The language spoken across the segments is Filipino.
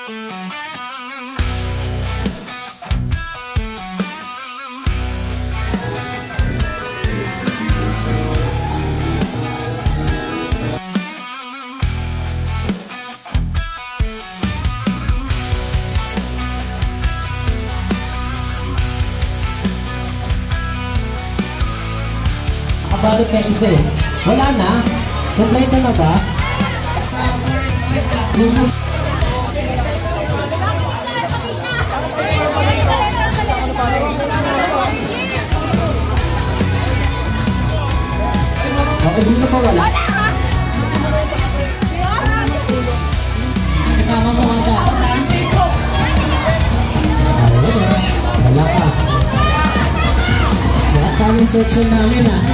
Balik na isa eh. Wala na? Kompleto na ba? Okay, sino pa wala? Kasama mo nga ba? Wala ka. Lahat kami section namin ah.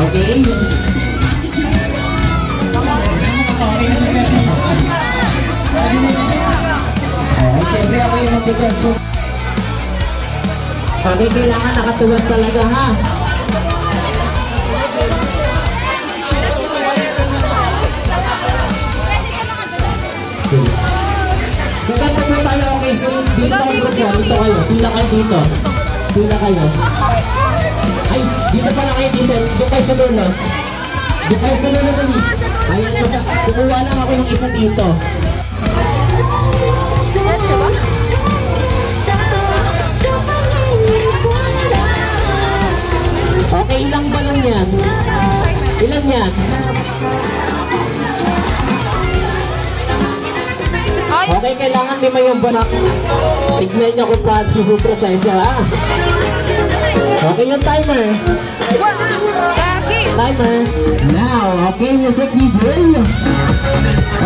Okay. Siyempre ako yung magbigas. Okay, kailangan nakatuwad talaga ha. So ganito po tayo, okay, so dito tayo po, dito kayo, pila kayo dito. Pila kayo. Ay, dito pala kayo dito. Doon kayo sa dulo. Doon kayo sa dulo dali. Ayan, kukuha lang ako ng isa dito. Okay, ilang ba lang yan? Ilan yan? Okay, kailangan 5 yung banak. Tignan nyo kung paano yung proseso ha. Okay yung timer. Timer. Now, okay, music video.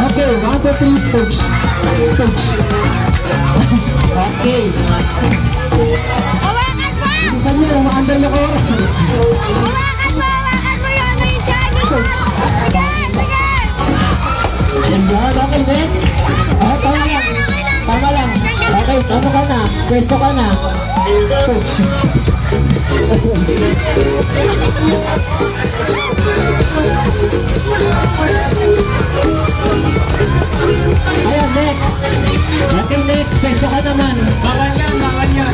Okay, 1, 2, 3, push. Push. Okay. Hawakan mo! Saan nyo, umaandar yung oras. Hawakan mo yan na yung channel mo! Again, again! Okay, next. Oh, tama lang. Tama lang. Okay, ano ka na? Pwesto ka na. Push. Ayan, next. Okay, next. Pwesto ka naman. Bawal yan, bawal yan.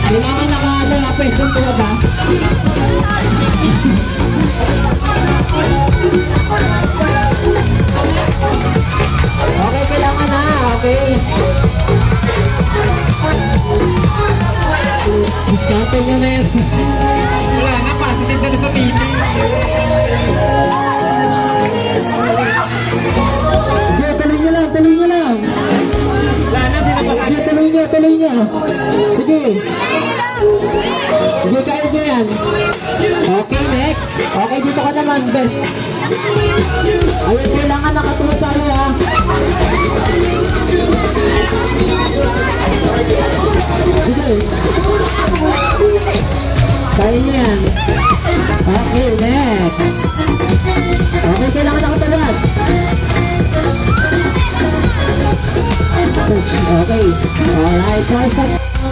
Kailangan naka-ano na pwesto tuwag ha. Okay, kailangan na. Okay. Diskarte nyo na yan. Wala na, positive na sa TV. Sige, tuloy nyo lang, tuloy nyo lang. Wala na, di na ba? Sige, tuloy nyo. Sige. Sige, kaya nyo yan. Okay, next. Okay, dito ka naman, best. Ayun, kailangan nakatulog tayo ha. Sige. Kaya nyo yan. Okay, next. Okay, kailangan nakatulog. Okay. Alright, so start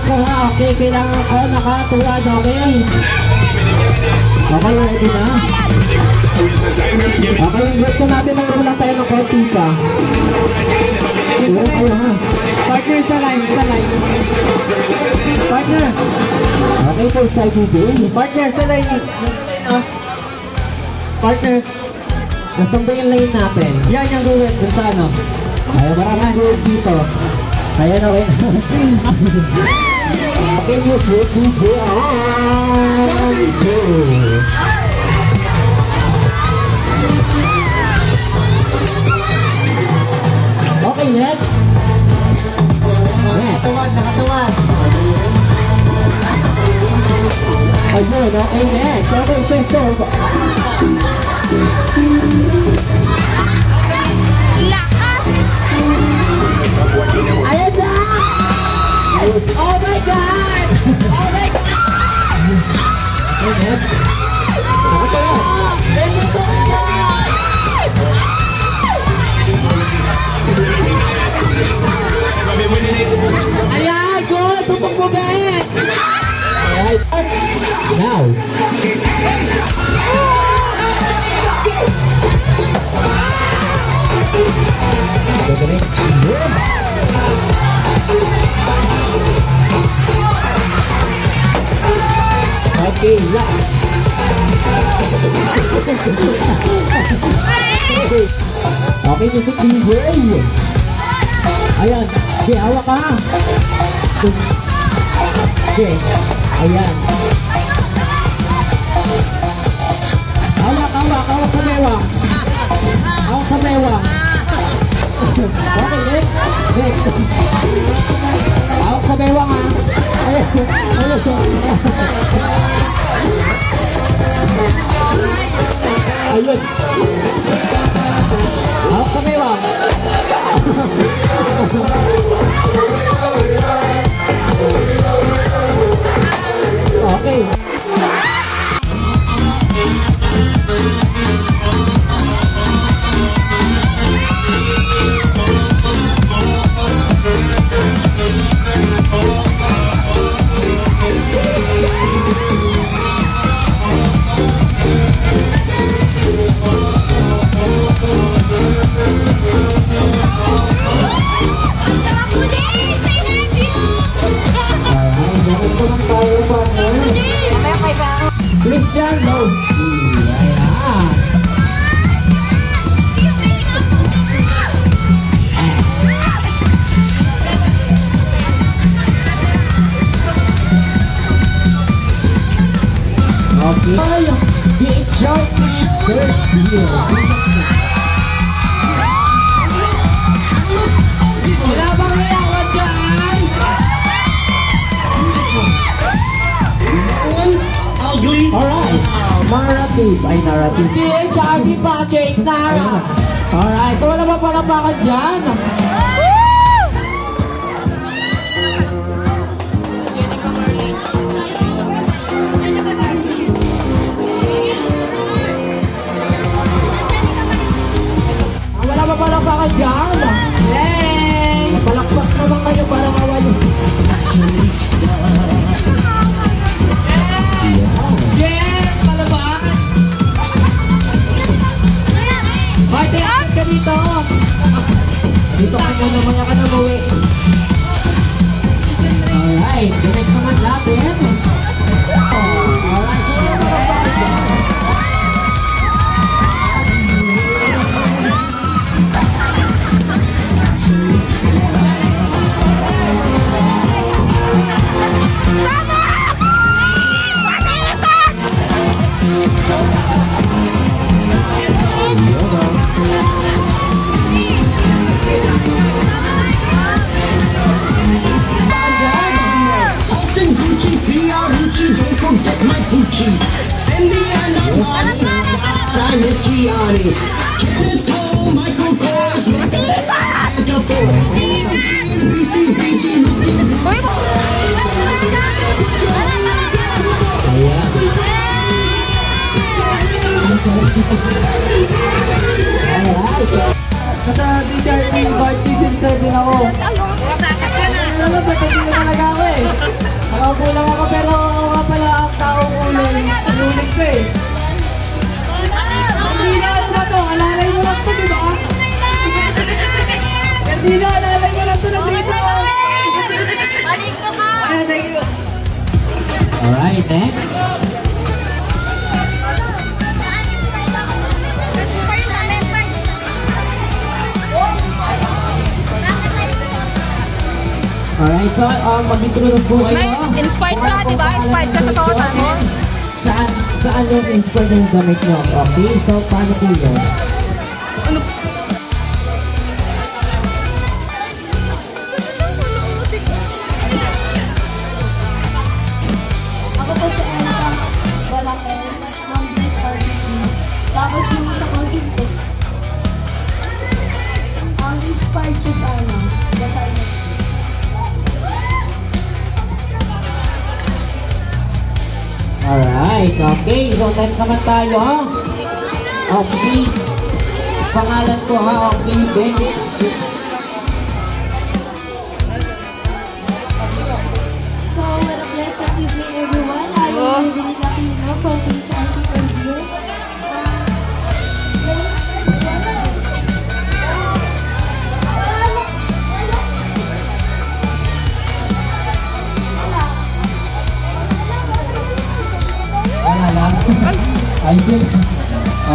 ko ha. Okay, kailangan ko nakatulog. Okay. Okay, ready na? Okay, gusto natin ng ulang tayo ng konti ka. Ulang tayo ha. Partner sa line, sa line. Partner. Okay po, side video. Partner sa line. Partner. Nasaan ba yung lane natin? Yan yung ruwet, dun sa ano. Kaya maraming group dito. Kaya na rin. Okay, music video. Okay, yes. Nakatuwad. Ayun, okay, next. Okay, pwesto. Lakas! Ayan na! Oh my God! Oh my God! Okay, next. Nakatuwad. Okay, last. Okay, music DJ. Ayan. Okay, hawak ka. Okay. Ayan. Hawak sa bewang. Hawak sa bewang. Okay, next. Hawak sa bewang, ha. Ayan. Ayun. Hawak sa bewang. Okay. Christian Rossi. Ayan. Okay. It's short. Wala bang iyawan, guys? Alright. Narrative. Ay, narrative. PHRB Patrick Nara. Alright. So, wala ba palapakan dyan? Wala ba palapakan dyan? Hey! Napalakpak naman kayo para mawali. Yes! Palabakan! Marty, akit ka dito! Dito ka muna, maya ka na mawi. Alright, the next naman natin. Alright, so yung mga palabakan. Fendi and Armani, I'm Miss Gianni. Kenneth Cole, Michael Kors, Mr. Metaphor, BCBG, Nasa DJRP Bar Season 7 ako. Alam mo, pagdating na talaga ako eh. Nakaupo lang ako pero ako nga pala ang taong uling ko eh. Hindi na ano na to, alalay mo lang to, diba? Hindi na, alalay mo lang to ng dito. Ayan, thank you. Alright, next. Alright, so mag-introduce po kayo. Inspired ka, di ba? Inspired ka sa suotan mo? Saan yung inspired yung gamit nyo? Okay, so paano po yun? Ako po si Ella Balakel, ng BHRBC. Tapos yung sa concert ko, ang inspired siya sa basahin mo. Alright, okay. So next naman tayo, ha? Okay. Pangalan ko, ha? Okay, Ben. So, what a blessed evening everyone. I am Ruby Latino from BHRBC from here.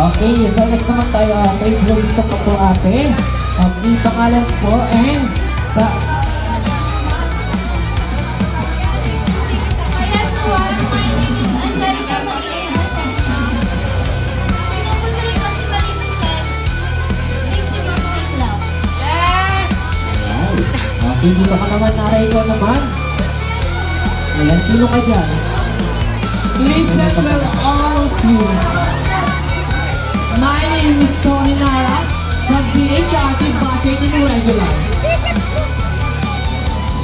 Okay, so next naman tayo. Okay, so dito pa po ate. Okay, pangalan po and sa... Hi everyone, my name is Angelica Maria Innocent. Pinuputuloy ko si Marie Lucen, victim of fake love. Okay, dito ka naman, Nara, ikaw naman. Ayan, sino ka dyan? Listen well, all of you. My name is Tony Nara from PHRT Budget and Irregular.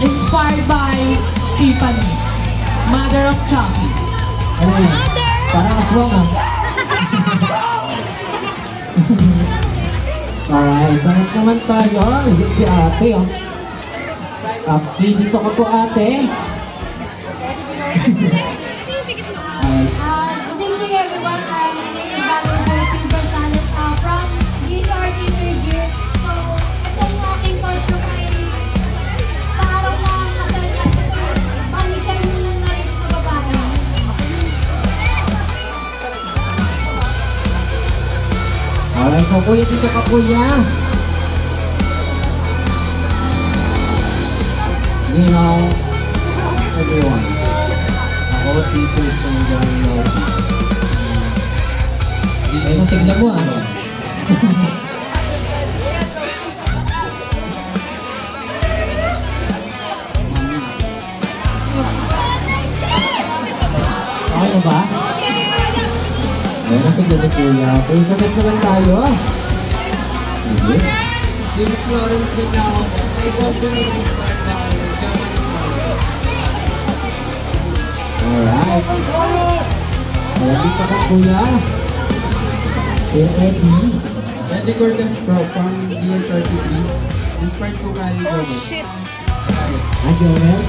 Inspired by Tiffany, mother of Chucky. Ano yan? Parang aswang ah. Alright, so next naman tayo. Higit si ate oh. Okay, dito ka po ate. Good evening everyone. My name is Valerie P. Barsales from DHRT third year. So, ito yung aking costume ay sa araw na kasal niya. Ito bali siya yung narin na babae. Alright, so kuya, dito ka kuya. You know, everyone. Ako si Tristan Gallo. Ay, masigla mo ano? Okay na ba? Ay, masigla ni kuya. Okay, so next naman tayo. Sige. James Florence din ako. May costume is inspired by German Flower. Alright. Wala dito ka kuya. Kuya Eddie. Eddie Cortez from DHRT 3. Inspired po kay Joel. Ah, Joel.